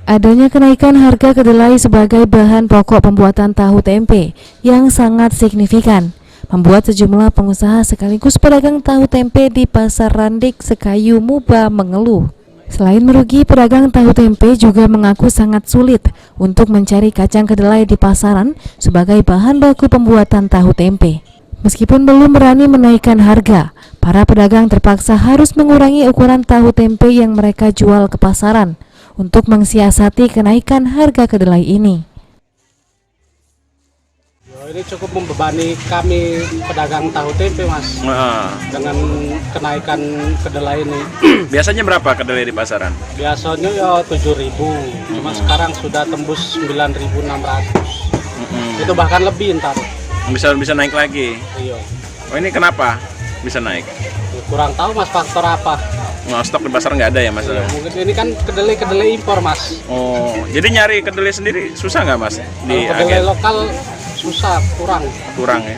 Adanya kenaikan harga kedelai sebagai bahan pokok pembuatan tahu tempe yang sangat signifikan membuat sejumlah pengusaha sekaligus pedagang tahu tempe di Pasar Randik Sekayu Muba mengeluh. Selain merugi, pedagang tahu tempe juga mengaku sangat sulit untuk mencari kacang kedelai di pasaran sebagai bahan baku pembuatan tahu tempe. Meskipun belum berani menaikkan harga, para pedagang terpaksa harus mengurangi ukuran tahu tempe yang mereka jual ke pasaran untuk mensiasati kenaikan harga kedelai ini. Ini cukup membebani kami pedagang tahu tempe, Mas. Dengan kenaikan kedelai ini. Biasanya berapa kedelai di pasaran? Biasanya ya 7.000, cuma sekarang sudah tembus 9.600. Itu bahkan lebih ntar. Bisa naik lagi. Iya. Oh, ini kenapa bisa naik? Ya, kurang tahu, Mas, faktor apa. Stok di pasar nggak ada ya, Mas? Iya, mungkin ini kan kedelai impor, Mas. Oh, jadi nyari kedelai sendiri susah nggak, Mas? Di kedelai agen lokal susah, kurang ya.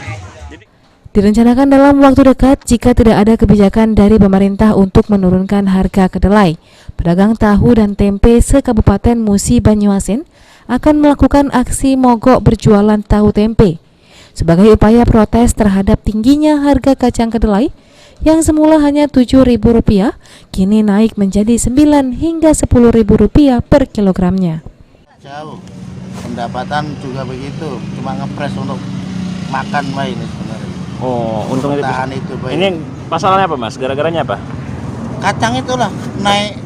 Direncanakan dalam waktu dekat jika tidak ada kebijakan dari pemerintah untuk menurunkan harga kedelai, pedagang tahu dan tempe se-Kabupaten Musi Banyuasin akan melakukan aksi mogok berjualan tahu tempe sebagai upaya protes terhadap tingginya harga kacang kedelai yang semula hanya Rp7.000 kini naik menjadi Rp9 hingga Rp10.000 per kilogramnya. Jauh, pendapatan juga begitu, cuma ngepres untuk makan ini sebenarnya. Oh, untungnya tahan itu. Ini pasalnya apa, Mas? Gara-garanya apa? Kacang itulah naik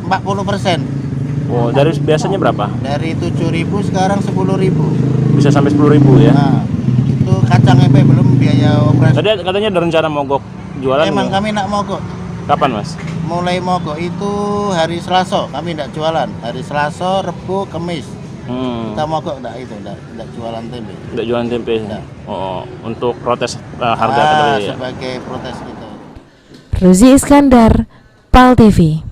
40%. Oh, dari biasanya berapa? Dari 7.000 sekarang 10.000. Bisa sampai 10.000 ya? Nah, itu kacang belum biaya operasi. Tadi katanya ada rencana mogok jualan. Emang kami nak mogok. Kapan, Mas? Mulai mogok itu hari Selasa, kami tidak jualan. Hari Selasa, Rebu, Kamis. Kita mogok tidak jualan tempe. Tidak jualan tempe. Enggak. Oh, untuk protes harga kedelai ya. Sebagai protes gitu. Ruzi Iskandar, PAL TV.